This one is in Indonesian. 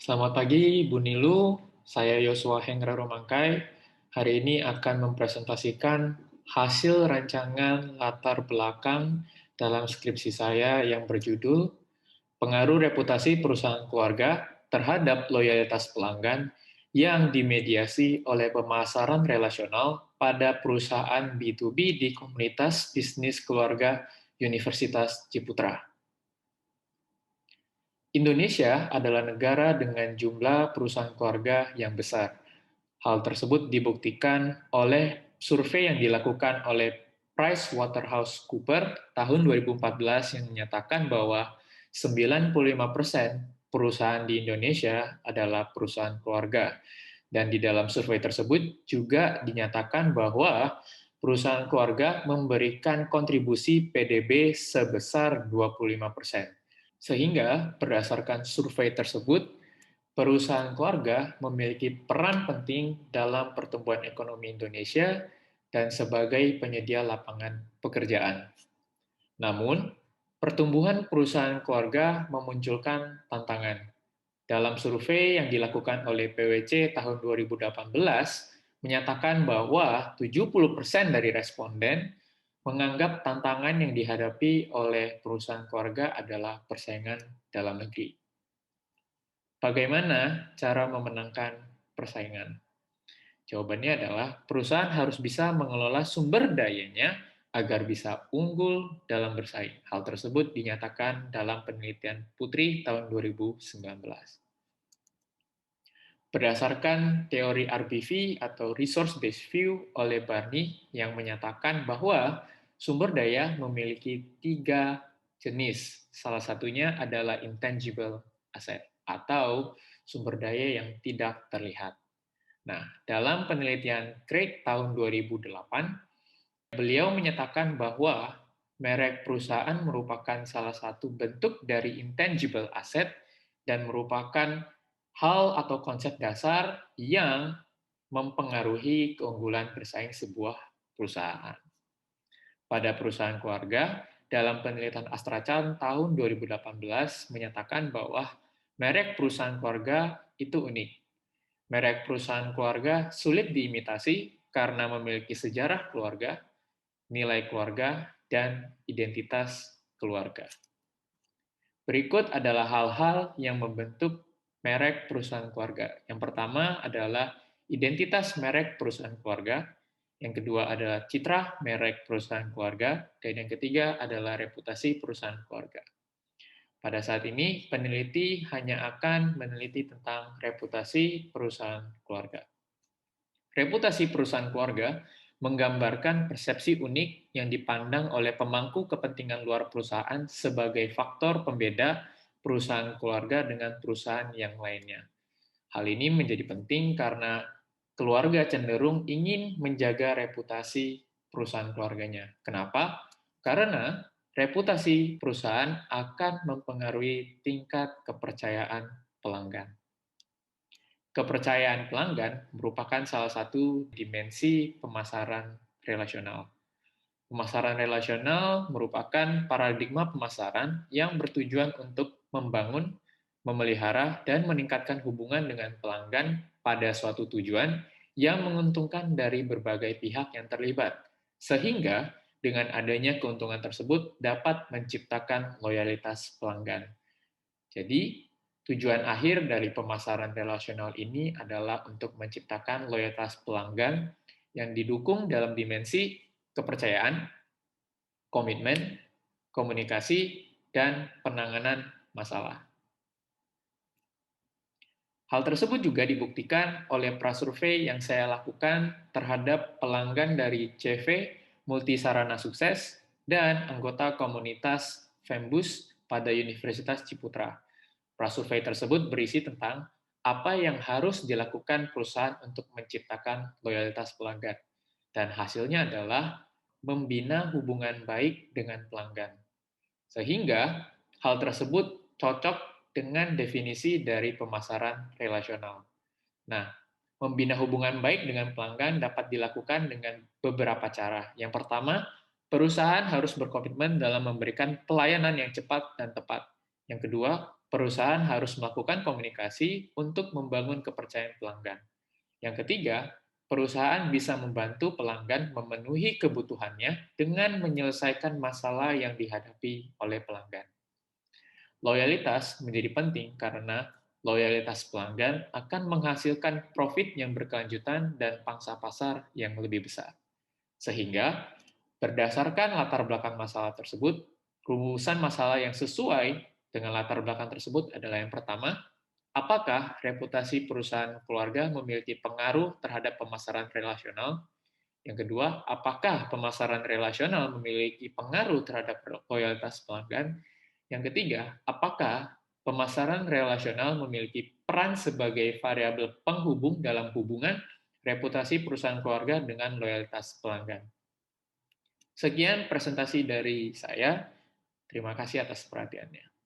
Selamat pagi, Bu Nilu. Saya Yosua Hengra Romangkai. Hari ini akan mempresentasikan hasil rancangan latar belakang dalam skripsi saya yang berjudul Pengaruh Reputasi Perusahaan Keluarga terhadap Loyalitas Pelanggan yang dimediasi oleh pemasaran relasional pada perusahaan B2B di komunitas bisnis keluarga Universitas Ciputra. Indonesia adalah negara dengan jumlah perusahaan keluarga yang besar. Hal tersebut dibuktikan oleh survei yang dilakukan oleh PricewaterhouseCoopers tahun 2014 yang menyatakan bahwa 95% perusahaan di Indonesia adalah perusahaan keluarga. Dan di dalam survei tersebut juga dinyatakan bahwa perusahaan keluarga memberikan kontribusi PDB sebesar 25%. Sehingga berdasarkan survei tersebut, perusahaan keluarga memiliki peran penting dalam pertumbuhan ekonomi Indonesia dan sebagai penyedia lapangan pekerjaan. Namun, pertumbuhan perusahaan keluarga memunculkan tantangan. Dalam survei yang dilakukan oleh PwC tahun 2018, menyatakan bahwa 70% dari responden menganggap tantangan yang dihadapi oleh perusahaan keluarga adalah persaingan dalam negeri. Bagaimana cara memenangkan persaingan? Jawabannya adalah perusahaan harus bisa mengelola sumber dayanya agar bisa unggul dalam bersaing. Hal tersebut dinyatakan dalam penelitian Putri tahun 2019. Berdasarkan teori RBV atau Resource Based View oleh Barney yang menyatakan bahwa sumber daya memiliki 3 jenis. Salah satunya adalah intangible asset atau sumber daya yang tidak terlihat. Nah, dalam penelitian Craig tahun 2008, beliau menyatakan bahwa merek perusahaan merupakan salah satu bentuk dari intangible asset dan merupakan hal atau konsep dasar yang mempengaruhi keunggulan bersaing sebuah perusahaan. Pada perusahaan keluarga, dalam penelitian AstraChan tahun 2018 menyatakan bahwa merek perusahaan keluarga itu unik. Merek perusahaan keluarga sulit diimitasi karena memiliki sejarah keluarga, nilai keluarga, dan identitas keluarga. Berikut adalah hal-hal yang membentuk merek perusahaan keluarga. Yang pertama adalah identitas merek perusahaan keluarga, yang kedua adalah citra merek perusahaan keluarga, dan yang ketiga adalah reputasi perusahaan keluarga. Pada saat ini, peneliti hanya akan meneliti tentang reputasi perusahaan keluarga. Reputasi perusahaan keluarga menggambarkan persepsi unik yang dipandang oleh pemangku kepentingan luar perusahaan sebagai faktor pembeda perusahaan keluarga dengan perusahaan yang lainnya. Hal ini menjadi penting karena keluarga cenderung ingin menjaga reputasi perusahaan keluarganya. Kenapa? Karena reputasi perusahaan akan mempengaruhi tingkat kepercayaan pelanggan. Kepercayaan pelanggan merupakan salah satu dimensi pemasaran relasional. Pemasaran relasional merupakan paradigma pemasaran yang bertujuan untuk membangun, memelihara, dan meningkatkan hubungan dengan pelanggan pada suatu tujuan yang menguntungkan dari berbagai pihak yang terlibat. Sehingga dengan adanya keuntungan tersebut dapat menciptakan loyalitas pelanggan. Jadi, tujuan akhir dari pemasaran relasional ini adalah untuk menciptakan loyalitas pelanggan yang didukung dalam dimensi kepercayaan, komitmen, komunikasi, dan penanganan masalah. Hal tersebut juga dibuktikan oleh prasurvei yang saya lakukan terhadap pelanggan dari CV Multisarana Sukses dan anggota komunitas Fembus pada Universitas Ciputra. Prasurvei tersebut berisi tentang apa yang harus dilakukan perusahaan untuk menciptakan loyalitas pelanggan. Dan hasilnya adalah membina hubungan baik dengan pelanggan. Sehingga hal tersebut cocok dengan definisi dari pemasaran relasional. Nah, membina hubungan baik dengan pelanggan dapat dilakukan dengan beberapa cara. Yang pertama, perusahaan harus berkomitmen dalam memberikan pelayanan yang cepat dan tepat. Yang kedua, perusahaan harus melakukan komunikasi untuk membangun kepercayaan pelanggan. Yang ketiga, perusahaan bisa membantu pelanggan memenuhi kebutuhannya dengan menyelesaikan masalah yang dihadapi oleh pelanggan. Loyalitas menjadi penting karena loyalitas pelanggan akan menghasilkan profit yang berkelanjutan dan pangsa pasar yang lebih besar. Sehingga, berdasarkan latar belakang masalah tersebut, rumusan masalah yang sesuai dengan latar belakang tersebut adalah yang pertama, apakah reputasi perusahaan keluarga memiliki pengaruh terhadap pemasaran relasional? Yang kedua, apakah pemasaran relasional memiliki pengaruh terhadap loyalitas pelanggan? Yang ketiga, apakah pemasaran relasional memiliki peran sebagai variabel penghubung dalam hubungan reputasi perusahaan keluarga dengan loyalitas pelanggan? Sekian presentasi dari saya. Terima kasih atas perhatiannya.